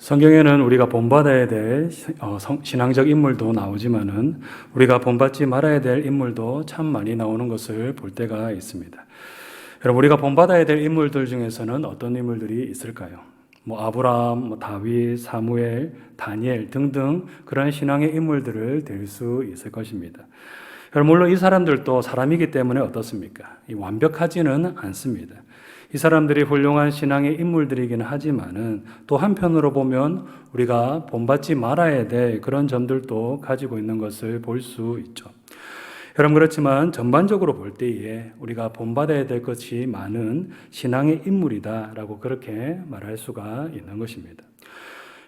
성경에는 우리가 본받아야 될 신앙적 인물도 나오지만은 우리가 본받지 말아야 될 인물도 참 많이 나오는 것을 볼 때가 있습니다. 여러분, 우리가 본받아야 될 인물들 중에서는 어떤 인물들이 있을까요? 아브라함, 다윗, 사무엘, 다니엘 등등 그런 신앙의 인물들을 들 수 있을 것입니다. 여러분, 물론 이 사람들도 사람이기 때문에 어떻습니까? 완벽하지는 않습니다. 이 사람들이 훌륭한 신앙의 인물들이기는 하지만은 또 한편으로 보면 우리가 본받지 말아야 될 그런 점들도 가지고 있는 것을 볼 수 있죠. 여러분, 그렇지만 전반적으로 볼 때에 우리가 본받아야 될 것이 많은 신앙의 인물이다라고 그렇게 말할 수가 있는 것입니다.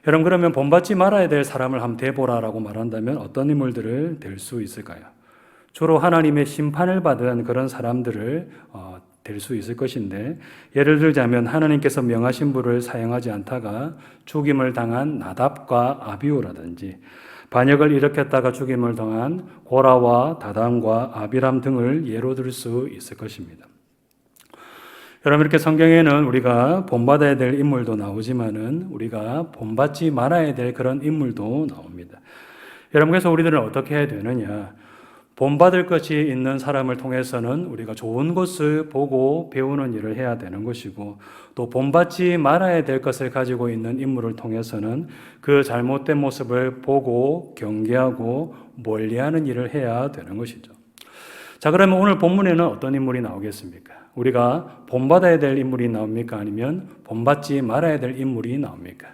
여러분, 그러면 본받지 말아야 될 사람을 한번 대보라라고 말한다면 어떤 인물들을 댈 수 있을까요? 주로 하나님의 심판을 받은 그런 사람들을 될 수 있을 것인데, 예를 들자면 하나님께서 명하신 불을 사용하지 않다가 죽임을 당한 나답과 아비후라든지, 반역을 일으켰다가 죽임을 당한 고라와 다단과 아비람 등을 예로 들 수 있을 것입니다. 여러분, 이렇게 성경에는 우리가 본받아야 될 인물도 나오지만은 우리가 본받지 말아야 될 그런 인물도 나옵니다. 여러분, 그래서 우리들은 어떻게 해야 되느냐? 본받을 것이 있는 사람을 통해서는 우리가 좋은 것을 보고 배우는 일을 해야 되는 것이고, 또 본받지 말아야 될 것을 가지고 있는 인물을 통해서는 그 잘못된 모습을 보고 경계하고 멀리하는 일을 해야 되는 것이죠. 자, 그러면 오늘 본문에는 어떤 인물이 나오겠습니까? 우리가 본받아야 될 인물이 나옵니까? 아니면 본받지 말아야 될 인물이 나옵니까?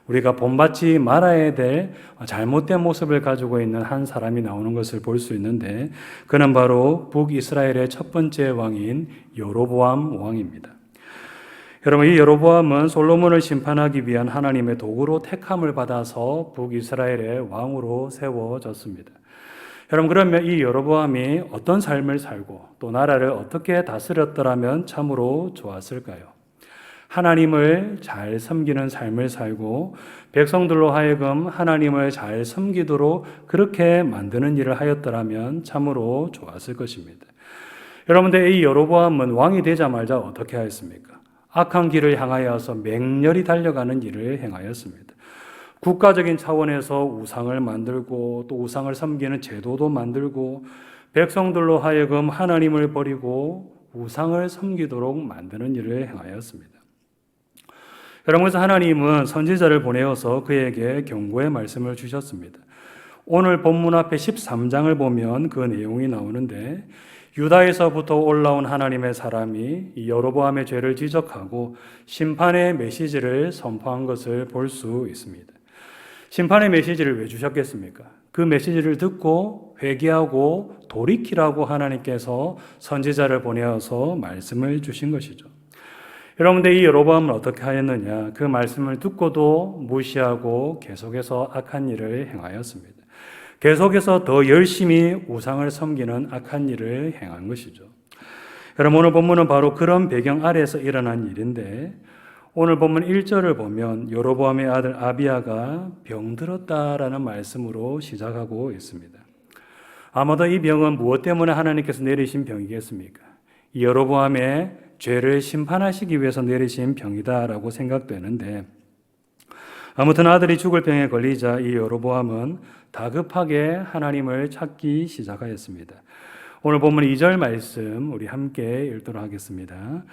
우리가 본받지 말아야 될 잘못된 모습을 가지고 있는 한 사람이 나오는 것을 볼 수 있는데, 그는 바로 북이스라엘의 첫 번째 왕인 여로보암 왕입니다. 여러분, 이 여로보암은 솔로몬을 심판하기 위한 하나님의 도구로 택함을 받아서 북이스라엘의 왕으로 세워졌습니다. 여러분, 그러면 이 여로보암이 어떤 삶을 살고 또 나라를 어떻게 다스렸더라면 참으로 좋았을까요? 하나님을 잘 섬기는 삶을 살고 백성들로 하여금 하나님을 잘 섬기도록 그렇게 만드는 일을 하였더라면 참으로 좋았을 것입니다. 여러분들, 이 여로보암은 왕이 되자마자 어떻게 하였습니까? 악한 길을 향하여서 맹렬히 달려가는 일을 행하였습니다. 국가적인 차원에서 우상을 만들고 또 우상을 섬기는 제도도 만들고 백성들로 하여금 하나님을 버리고 우상을 섬기도록 만드는 일을 행하였습니다. 여러분, 그래서 하나님은 선지자를 보내어서 그에게 경고의 말씀을 주셨습니다. 오늘 본문 앞에 13장을 보면 그 내용이 나오는데, 유다에서부터 올라온 하나님의 사람이 이 여로보암의 죄를 지적하고 심판의 메시지를 선포한 것을 볼 수 있습니다. 심판의 메시지를 왜 주셨겠습니까? 그 메시지를 듣고 회개하고 돌이키라고 하나님께서 선지자를 보내어서 말씀을 주신 것이죠. 여러분들, 이 여로보암은 어떻게 하였느냐? 그 말씀을 듣고도 무시하고 계속해서 악한 일을 행하였습니다. 계속해서 더 열심히 우상을 섬기는 악한 일을 행한 것이죠. 여러분, 오늘 본문은 바로 그런 배경 아래에서 일어난 일인데, 오늘 본문 1절을 보면 여로보암의 아들 아비야가 병들었다라는 말씀으로 시작하고 있습니다. 아마도 이 병은 무엇 때문에 하나님께서 내리신 병이겠습니까? 이 여로보암의 죄를 심판하시기 위해서 내리신 병이다라고 생각되는데, 아무튼 아들이 죽을 병에 걸리자 이 여로보암은 다급하게 하나님을 찾기 시작하였습니다. 오늘 본문 2절 말씀 우리 함께 읽도록 하겠습니다.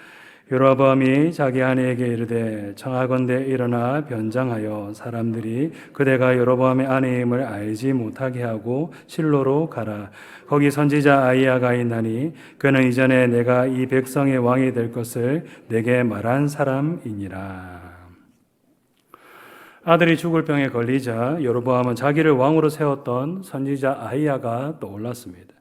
여로보암이 자기 아내에게 이르되 청하건대 일어나 변장하여 사람들이 그대가 여로보암의 아내임을 알지 못하게 하고 실로로 가라. 거기 선지자 아히야가 있나니 그는 이전에 내가 이 백성의 왕이 될 것을 내게 말한 사람이니라. 아들이 죽을 병에 걸리자 여로보암은 자기를 왕으로 세웠던 선지자 아히야가 떠올랐습니다.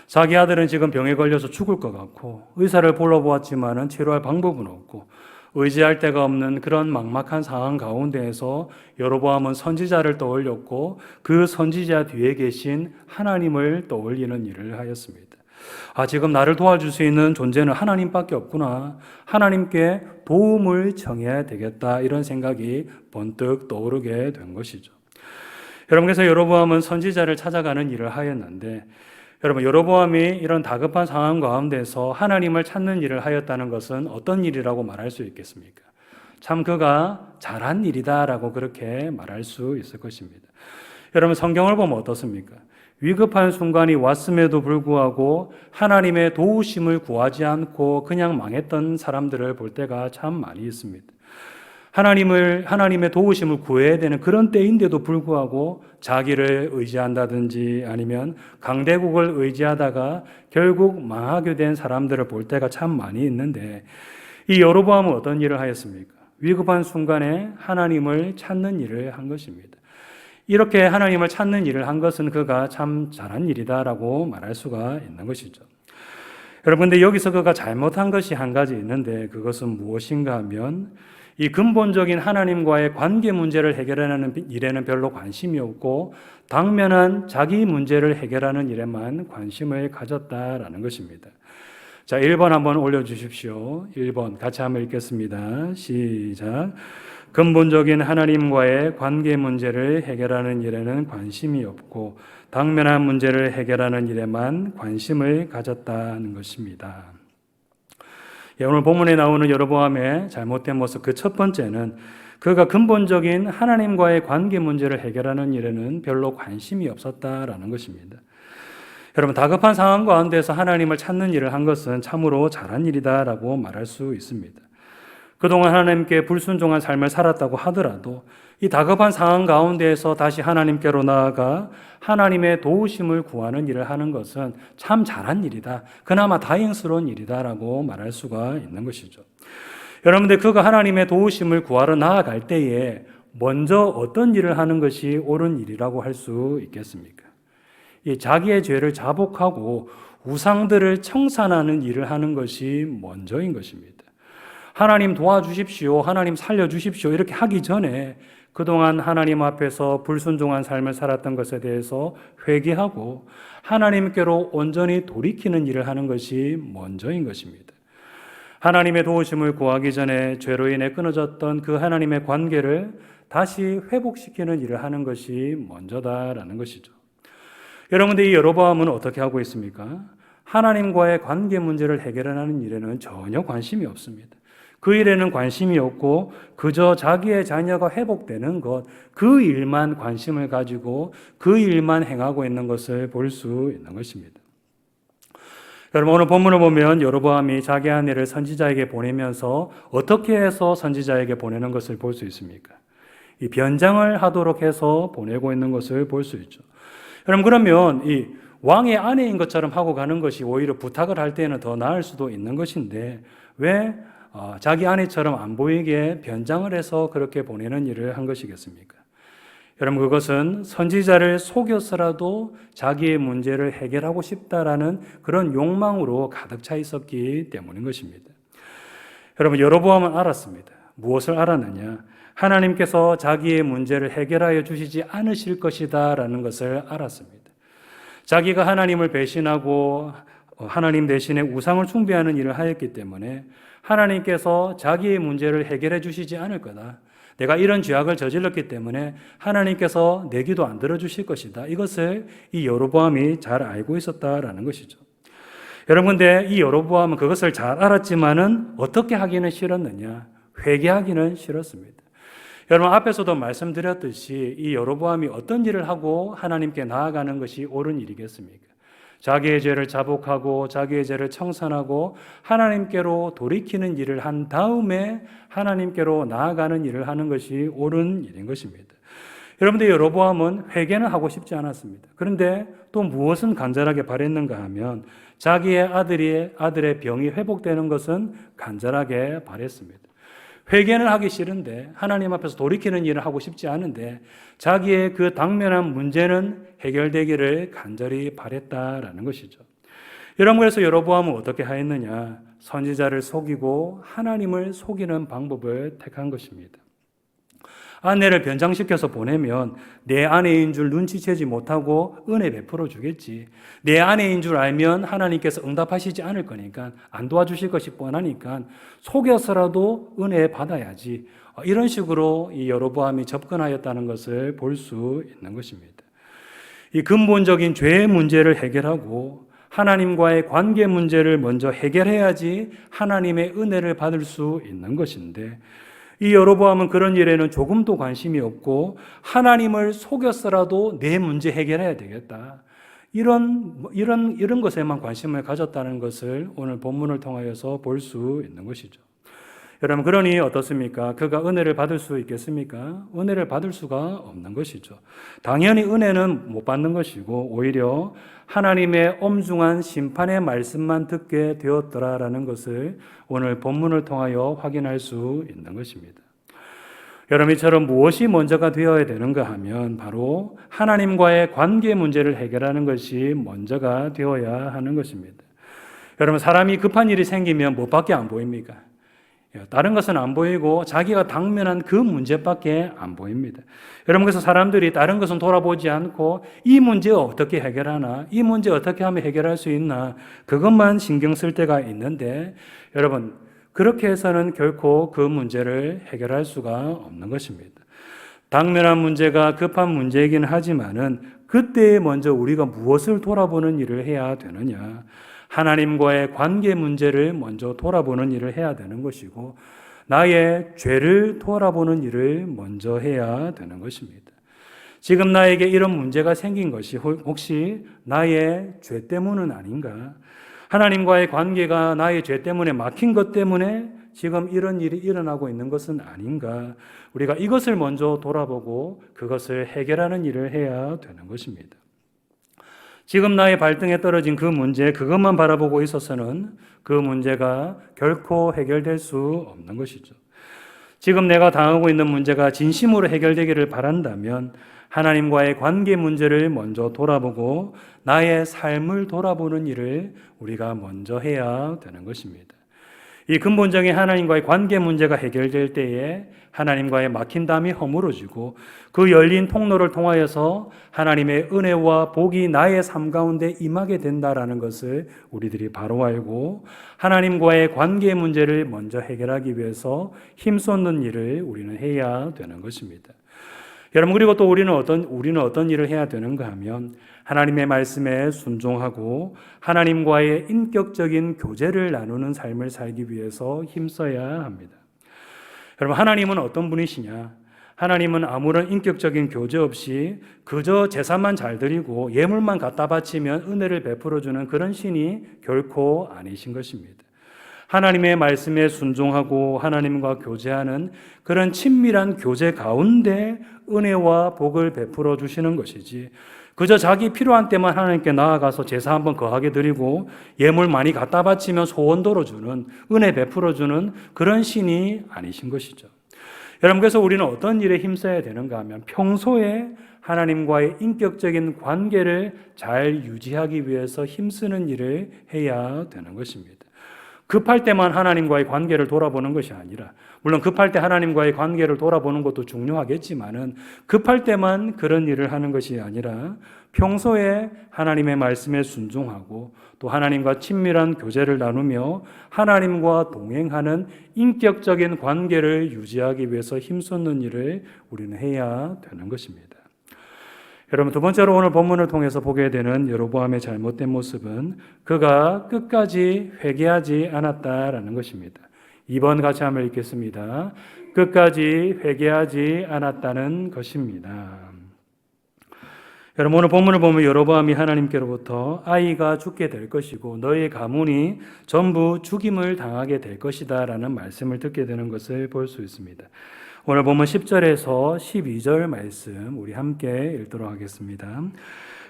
자기 아들은 지금 병에 걸려서 죽을 것 같고 의사를 불러보았지만 치료할 방법은 없고 의지할 데가 없는 그런 막막한 상황 가운데에서 여로보암은 선지자를 떠올렸고 그 선지자 뒤에 계신 하나님을 떠올리는 일을 하였습니다. 지금 나를 도와줄 수 있는 존재는 하나님밖에 없구나. 하나님께 도움을 청해야 되겠다. 이런 생각이 번뜩 떠오르게 된 것이죠. 여러분, 그래서 여로보암은 선지자를 찾아가는 일을 하였는데, 여러분, 여로보암이 이런 다급한 상황 가운데서 하나님을 찾는 일을 하였다는 것은 어떤 일이라고 말할 수 있겠습니까? 참 그가 잘한 일이다라고 그렇게 말할 수 있을 것입니다. 여러분 성경을 보면 어떻습니까? 위급한 순간이 왔음에도 불구하고 하나님의 도우심을 구하지 않고 그냥 망했던 사람들을 볼 때가 참 많이 있습니다. 하나님의 도우심을 구해야 되는 그런 때인데도 불구하고 자기를 의지한다든지 아니면 강대국을 의지하다가 결국 망하게 된 사람들을 볼 때가 참 많이 있는데, 이 여로보암은 어떤 일을 하였습니까? 위급한 순간에 하나님을 찾는 일을 한 것입니다. 이렇게 하나님을 찾는 일을 한 것은 그가 참 잘한 일이다라고 말할 수가 있는 것이죠. 여러분, 근데 여기서 그가 잘못한 것이 한 가지 있는데, 그것은 무엇인가 하면 이 근본적인 하나님과의 관계 문제를 해결하는 일에는 별로 관심이 없고 당면한 자기 문제를 해결하는 일에만 관심을 가졌다라는 것입니다. 자, 1번 한번 올려주십시오. 1번 같이 한번 읽겠습니다. 시작. 근본적인 하나님과의 관계 문제를 해결하는 일에는 관심이 없고 당면한 문제를 해결하는 일에만 관심을 가졌다는 것입니다. 오늘 본문에 나오는 여로보암의 잘못된 모습, 그 첫 번째는 그가 근본적인 하나님과의 관계 문제를 해결하는 일에는 별로 관심이 없었다라는 것입니다. 여러분, 다급한 상황 가운데서 하나님을 찾는 일을 한 것은 참으로 잘한 일이다라고 말할 수 있습니다. 그동안 하나님께 불순종한 삶을 살았다고 하더라도 이 다급한 상황 가운데에서 다시 하나님께로 나아가 하나님의 도우심을 구하는 일을 하는 것은 참 잘한 일이다, 그나마 다행스러운 일이다라고 말할 수가 있는 것이죠. 여러분들, 그가 하나님의 도우심을 구하러 나아갈 때에 먼저 어떤 일을 하는 것이 옳은 일이라고 할 수 있겠습니까? 이 자기의 죄를 자복하고 우상들을 청산하는 일을 하는 것이 먼저인 것입니다. 하나님 도와주십시오, 하나님 살려주십시오 이렇게 하기 전에 그동안 하나님 앞에서 불순종한 삶을 살았던 것에 대해서 회개하고 하나님께로 온전히 돌이키는 일을 하는 것이 먼저인 것입니다. 하나님의 도우심을 구하기 전에 죄로 인해 끊어졌던 그 하나님의 관계를 다시 회복시키는 일을 하는 것이 먼저다라는 것이죠. 여러분들, 이 여로보암은 어떻게 하고 있습니까? 하나님과의 관계 문제를 해결하는 일에는 전혀 관심이 없습니다. 그 일에는 관심이 없고 그저 자기의 자녀가 회복되는 것, 그 일만 관심을 가지고 그 일만 행하고 있는 것을 볼 수 있는 것입니다. 여러분, 오늘 본문을 보면 여로보암이 자기 아내를 선지자에게 보내면서 어떻게 해서 선지자에게 보내는 것을 볼 수 있습니까? 이 변장을 하도록 해서 보내고 있는 것을 볼 수 있죠. 여러분, 그러면 이 왕의 아내인 것처럼 하고 가는 것이 오히려 부탁을 할 때는 더 나을 수도 있는 것인데 왜 자기 아내처럼 안 보이게 변장을 해서 그렇게 보내는 일을 한 것이겠습니까? 여러분, 그것은 선지자를 속여서라도 자기의 문제를 해결하고 싶다라는 그런 욕망으로 가득 차 있었기 때문인 것입니다. 여러분, 여로보암은 알았습니다. 무엇을 알았느냐? 하나님께서 자기의 문제를 해결하여 주시지 않으실 것이다라는 것을 알았습니다. 자기가 하나님을 배신하고 하나님 대신에 우상을 숭배하는 일을 하였기 때문에 하나님께서 자기의 문제를 해결해 주시지 않을 거다. 내가 이런 죄악을 저질렀기 때문에 하나님께서 내 기도 안 들어주실 것이다. 이것을 이 여로보암이 잘 알고 있었다라는 것이죠. 여러분, 근데 이 여로보암은 그것을 잘 알았지만은 어떻게 하기는 싫었느냐? 회개하기는 싫었습니다. 여러분, 앞에서도 말씀드렸듯이 이 여로보암이 어떤 일을 하고 하나님께 나아가는 것이 옳은 일이겠습니까? 자기의 죄를 자복하고 자기의 죄를 청산하고 하나님께로 돌이키는 일을 한 다음에 하나님께로 나아가는 일을 하는 것이 옳은 일인 것입니다. 여러분들, 여로보암은 회개는 하고 싶지 않았습니다. 그런데 또 무엇은 간절하게 바랬는가 하면 자기의 아들의 병이 회복되는 것은 간절하게 바랬습니다. 회개는 하기 싫은데 하나님 앞에서 돌이키는 일을 하고 싶지 않은데 자기의 그 당면한 문제는 해결되기를 간절히 바랬다라는 것이죠. 여러분, 그래서 여로보암은 어떻게 하였느냐? 선지자를 속이고 하나님을 속이는 방법을 택한 것입니다. 아내를 변장시켜서 보내면 내 아내인 줄 눈치채지 못하고 은혜 베풀어 주겠지. 내 아내인 줄 알면 하나님께서 응답하시지 않을 거니까, 안 도와주실 것이 뻔하니까 속여서라도 은혜 받아야지. 이런 식으로 이 여로보암이 접근하였다는 것을 볼 수 있는 것입니다. 이 근본적인 죄의 문제를 해결하고 하나님과의 관계 문제를 먼저 해결해야지 하나님의 은혜를 받을 수 있는 것인데, 이 여로보암은 그런 일에는 조금도 관심이 없고 하나님을 속였어라도 내 문제 해결해야 되겠다. 이런 것에만 관심을 가졌다는 것을 오늘 본문을 통하여서 볼 수 있는 것이죠. 여러분, 그러니 어떻습니까? 그가 은혜를 받을 수 있겠습니까? 은혜를 받을 수가 없는 것이죠. 당연히 은혜는 못 받는 것이고 오히려 하나님의 엄중한 심판의 말씀만 듣게 되었더라라는 것을 오늘 본문을 통하여 확인할 수 있는 것입니다. 여러분, 이처럼 무엇이 먼저가 되어야 되는가 하면 바로 하나님과의 관계 문제를 해결하는 것이 먼저가 되어야 하는 것입니다. 여러분, 사람이 급한 일이 생기면 뭐밖에 안 보입니까? 다른 것은 안 보이고 자기가 당면한 그 문제밖에 안 보입니다. 여러분, 그래서 사람들이 다른 것은 돌아보지 않고 이 문제 어떻게 해결하나, 이 문제 어떻게 하면 해결할 수 있나, 그것만 신경 쓸 때가 있는데 여러분, 그렇게 해서는 결코 그 문제를 해결할 수가 없는 것입니다. 당면한 문제가 급한 문제이긴 하지만은 그때 먼저 우리가 무엇을 돌아보는 일을 해야 되느냐, 하나님과의 관계 문제를 먼저 돌아보는 일을 해야 되는 것이고 나의 죄를 돌아보는 일을 먼저 해야 되는 것입니다. 지금 나에게 이런 문제가 생긴 것이 혹시 나의 죄 때문은 아닌가? 하나님과의 관계가 나의 죄 때문에 막힌 것 때문에 지금 이런 일이 일어나고 있는 것은 아닌가? 우리가 이것을 먼저 돌아보고 그것을 해결하는 일을 해야 되는 것입니다. 지금 나의 발등에 떨어진 그 문제, 그것만 바라보고 있어서는 그 문제가 결코 해결될 수 없는 것이죠. 지금 내가 당하고 있는 문제가 진심으로 해결되기를 바란다면 하나님과의 관계 문제를 먼저 돌아보고 나의 삶을 돌아보는 일을 우리가 먼저 해야 되는 것입니다. 이 근본적인 하나님과의 관계 문제가 해결될 때에 하나님과의 막힌 담이 허물어지고 그 열린 통로를 통하여서 하나님의 은혜와 복이 나의 삶 가운데 임하게 된다라는 것을 우리들이 바로 알고 하나님과의 관계 문제를 먼저 해결하기 위해서 힘쏟는 일을 우리는 해야 되는 것입니다. 여러분, 그리고 또 우리는 어떤 일을 해야 되는가 하면 하나님의 말씀에 순종하고 하나님과의 인격적인 교제를 나누는 삶을 살기 위해서 힘써야 합니다. 여러분, 하나님은 어떤 분이시냐? 하나님은 아무런 인격적인 교제 없이 그저 제사만 잘 드리고 예물만 갖다 바치면 은혜를 베풀어주는 그런 신이 결코 아니신 것입니다. 하나님의 말씀에 순종하고 하나님과 교제하는 그런 친밀한 교제 가운데 은혜와 복을 베풀어 주시는 것이지 그저 자기 필요한 때만 하나님께 나아가서 제사 한번 거하게 드리고 예물 많이 갖다 바치면 소원 들어주는, 은혜 베풀어 주는 그런 신이 아니신 것이죠. 여러분, 그래서 우리는 어떤 일에 힘써야 되는가 하면 평소에 하나님과의 인격적인 관계를 잘 유지하기 위해서 힘쓰는 일을 해야 되는 것입니다. 급할 때만 하나님과의 관계를 돌아보는 것이 아니라, 물론 급할 때 하나님과의 관계를 돌아보는 것도 중요하겠지만은 급할 때만 그런 일을 하는 것이 아니라 평소에 하나님의 말씀에 순종하고 또 하나님과 친밀한 교제를 나누며 하나님과 동행하는 인격적인 관계를 유지하기 위해서 힘쓰는 일을 우리는 해야 되는 것입니다. 여러분, 두 번째로 오늘 본문을 통해서 보게 되는 여로보암의 잘못된 모습은 그가 끝까지 회개하지 않았다라는 것입니다. 2번 같이 한번 읽겠습니다. 끝까지 회개하지 않았다는 것입니다. 여러분, 오늘 본문을 보면 여로보암이 하나님께로부터 아이가 죽게 될 것이고 너의 가문이 전부 죽임을 당하게 될 것이다 라는 말씀을 듣게 되는 것을 볼 수 있습니다. 오늘 보면 10절에서 12절 말씀 우리 함께 읽도록 하겠습니다.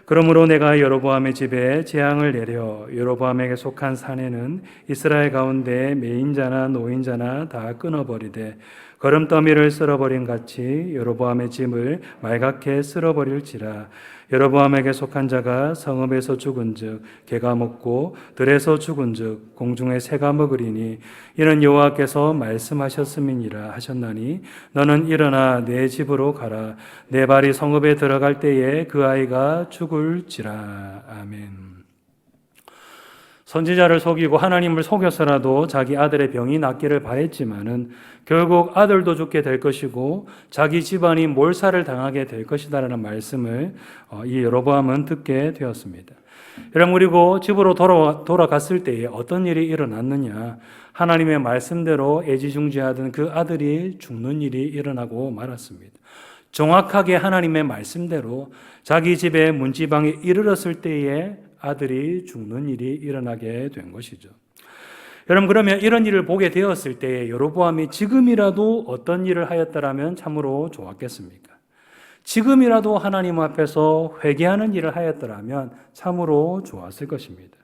그러므로 내가 여로보암의 집에 재앙을 내려 여로보암에게 속한 산에는 이스라엘 가운데 매인자나 노인자나 다 끊어버리되 거름더미를 쓸어버린 같이 여로보암의 집을 말갛게 쓸어버릴지라. 여로보암에게 속한 자가 성읍에서 죽은즉 개가 먹고 들에서 죽은즉 공중에 새가 먹으리니 이는 여호와께서 말씀하셨음이니라 하셨나니 너는 일어나 내 집으로 가라. 내 발이 성읍에 들어갈 때에 그 아이가 죽을지라. 아멘. 선지자를 속이고 하나님을 속여서라도 자기 아들의 병이 낫기를 바랬지만은 결국 아들도 죽게 될 것이고 자기 집안이 몰살을 당하게 될 것이다라는 말씀을 이 여로보암은 듣게 되었습니다. 여러분, 그리고 집으로 돌아갔을 때에 어떤 일이 일어났느냐? 하나님의 말씀대로 애지중지하던 그 아들이 죽는 일이 일어나고 말았습니다. 정확하게 하나님의 말씀대로 자기 집의 문지방에 이르렀을 때에 아들이 죽는 일이 일어나게 된 것이죠. 여러분, 그러면 이런 일을 보게 되었을 때에 여로보암이 지금이라도 어떤 일을 하였더라면 참으로 좋았겠습니까? 지금이라도 하나님 앞에서 회개하는 일을 하였더라면 참으로 좋았을 것입니다.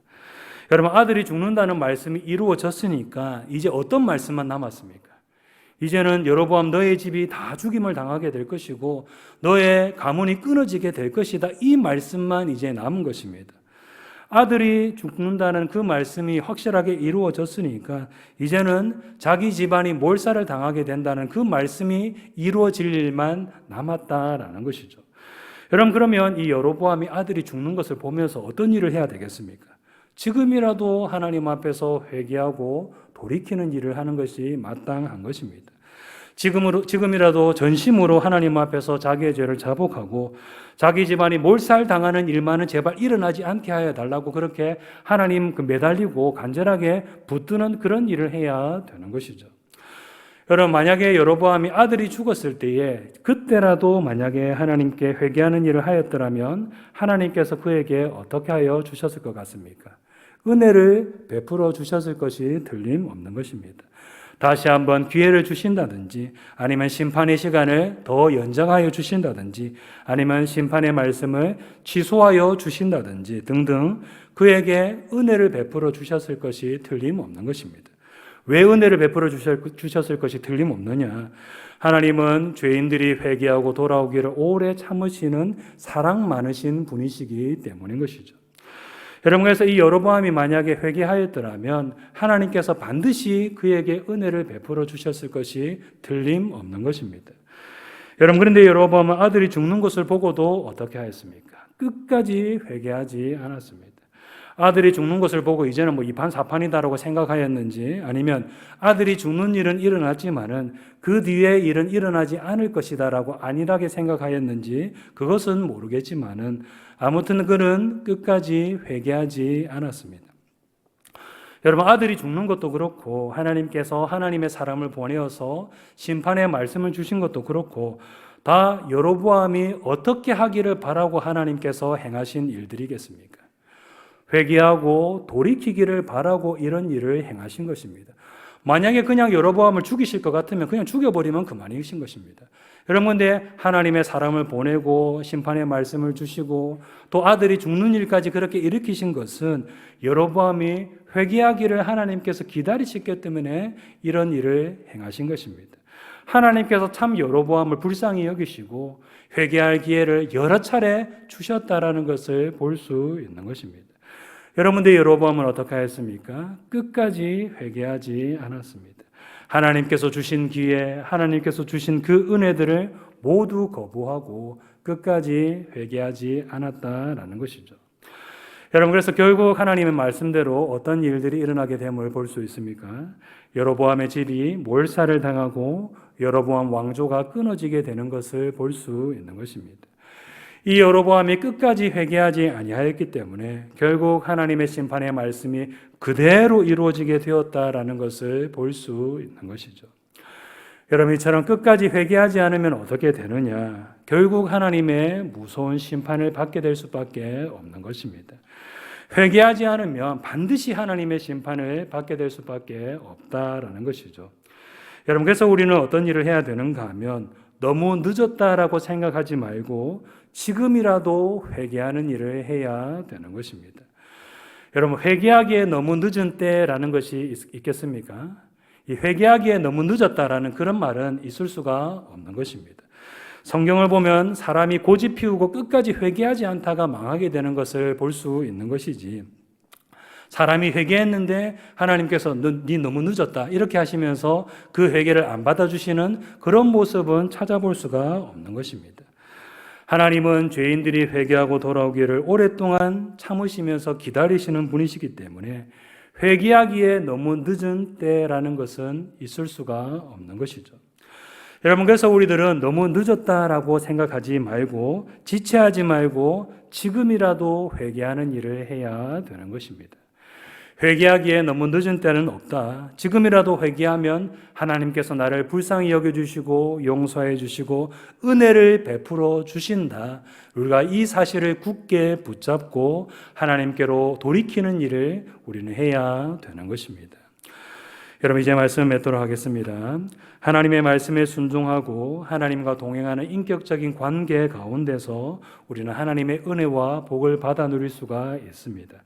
여러분, 아들이 죽는다는 말씀이 이루어졌으니까 이제 어떤 말씀만 남았습니까? 이제는 여로보암 너의 집이 다 죽임을 당하게 될 것이고 너의 가문이 끊어지게 될 것이다. 이 말씀만 이제 남은 것입니다. 아들이 죽는다는 그 말씀이 확실하게 이루어졌으니까 이제는 자기 집안이 몰살을 당하게 된다는 그 말씀이 이루어질 일만 남았다라는 것이죠. 여러분, 그러면 이 여로보암이 아들이 죽는 것을 보면서 어떤 일을 해야 되겠습니까? 지금이라도 하나님 앞에서 회개하고 돌이키는 일을 하는 것이 마땅한 것입니다. 지금이라도 전심으로 하나님 앞에서 자기의 죄를 자복하고 자기 집안이 몰살당하는 일만은 제발 일어나지 않게 하여 달라고 그렇게 하나님 매달리고 간절하게 붙드는 그런 일을 해야 되는 것이죠. 여러분, 만약에 여로보암이 아들이 죽었을 때에 그때라도 만약에 하나님께 회개하는 일을 하였더라면 하나님께서 그에게 어떻게 하여 주셨을 것 같습니까? 은혜를 베풀어 주셨을 것이 틀림없는 것입니다. 다시 한번 기회를 주신다든지 아니면 심판의 시간을 더 연장하여 주신다든지 아니면 심판의 말씀을 취소하여 주신다든지 등등 그에게 은혜를 베풀어 주셨을 것이 틀림없는 것입니다. 왜 은혜를 베풀어 주셨을 것이 틀림없느냐? 하나님은 죄인들이 회개하고 돌아오기를 오래 참으시는 사랑 많으신 분이시기 때문인 것이죠. 여러분, 그래서 이 여로보암이 만약에 회개하였더라면 하나님께서 반드시 그에게 은혜를 베풀어 주셨을 것이 틀림없는 것입니다. 여러분, 그런데 여로보암은 아들이 죽는 것을 보고도 어떻게 하였습니까? 끝까지 회개하지 않았습니다. 아들이 죽는 것을 보고 이제는 이판사판이다라고 생각하였는지 아니면 아들이 죽는 일은 일어났지만은 그 뒤에 일은 일어나지 않을 것이다라고 안일하게 생각하였는지 그것은 모르겠지만은 아무튼 그는 끝까지 회개하지 않았습니다. 여러분, 아들이 죽는 것도 그렇고 하나님께서 하나님의 사람을 보내어서 심판의 말씀을 주신 것도 그렇고 다 여로보암이 어떻게 하기를 바라고 하나님께서 행하신 일들이겠습니까? 회개하고 돌이키기를 바라고 이런 일을 행하신 것입니다. 만약에 그냥 여로보암을 죽이실 것 같으면 그냥 죽여버리면 그만이신 것입니다. 여러분, 근데 하나님의 사람을 보내고 심판의 말씀을 주시고 또 아들이 죽는 일까지 그렇게 일으키신 것은 여로보암이 회개하기를 하나님께서 기다리셨기 때문에 이런 일을 행하신 것입니다. 하나님께서 참 여로보암을 불쌍히 여기시고 회개할 기회를 여러 차례 주셨다라는 것을 볼 수 있는 것입니다. 여러분들, 여로보암은 어떻게 하였습니까? 끝까지 회개하지 않았습니다. 하나님께서 주신 기회, 하나님께서 주신 그 은혜들을 모두 거부하고 끝까지 회개하지 않았다라는 것이죠. 여러분, 그래서 결국 하나님의 말씀대로 어떤 일들이 일어나게 됨을 볼 수 있습니까? 여로보암의 집이 몰살을 당하고 여로보암 왕조가 끊어지게 되는 것을 볼 수 있는 것입니다. 이 여로보암이 끝까지 회개하지 아니하였기 때문에 결국 하나님의 심판의 말씀이 그대로 이루어지게 되었다라는 것을 볼 수 있는 것이죠. 여러분, 이처럼 끝까지 회개하지 않으면 어떻게 되느냐? 결국 하나님의 무서운 심판을 받게 될 수밖에 없는 것입니다. 회개하지 않으면 반드시 하나님의 심판을 받게 될 수밖에 없다라는 것이죠. 여러분, 그래서 우리는 어떤 일을 해야 되는가 하면 너무 늦었다라고 생각하지 말고 지금이라도 회개하는 일을 해야 되는 것입니다. 여러분, 회개하기에 너무 늦은 때라는 것이 있겠습니까? 이 회개하기에 너무 늦었다라는 그런 말은 있을 수가 없는 것입니다. 성경을 보면 사람이 고집 피우고 끝까지 회개하지 않다가 망하게 되는 것을 볼 수 있는 것이지, 사람이 회개했는데 하나님께서 네 너무 늦었다 이렇게 하시면서 그 회개를 안 받아주시는 그런 모습은 찾아볼 수가 없는 것입니다. 하나님은 죄인들이 회개하고 돌아오기를 오랫동안 참으시면서 기다리시는 분이시기 때문에 회개하기에 너무 늦은 때라는 것은 있을 수가 없는 것이죠. 여러분, 그래서 우리들은 너무 늦었다라고 생각하지 말고 지체하지 말고 지금이라도 회개하는 일을 해야 되는 것입니다. 회개하기에 너무 늦은 때는 없다. 지금이라도 회개하면 하나님께서 나를 불쌍히 여겨주시고 용서해 주시고 은혜를 베풀어 주신다. 우리가 이 사실을 굳게 붙잡고 하나님께로 돌이키는 일을 우리는 해야 되는 것입니다. 여러분, 이제 말씀을 맺도록 하겠습니다. 하나님의 말씀에 순종하고 하나님과 동행하는 인격적인 관계 가운데서 우리는 하나님의 은혜와 복을 받아 누릴 수가 있습니다.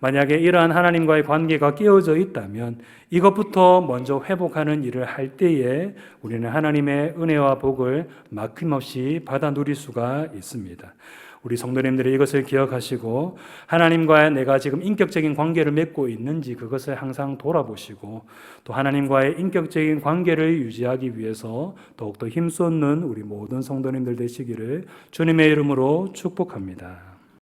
만약에 이러한 하나님과의 관계가 깨어져 있다면 이것부터 먼저 회복하는 일을 할 때에 우리는 하나님의 은혜와 복을 막힘없이 받아 누릴 수가 있습니다. 우리 성도님들이 이것을 기억하시고 하나님과 내가 지금 인격적인 관계를 맺고 있는지 그것을 항상 돌아보시고 또 하나님과의 인격적인 관계를 유지하기 위해서 더욱더 힘쏟는 우리 모든 성도님들 되시기를 주님의 이름으로 축복합니다.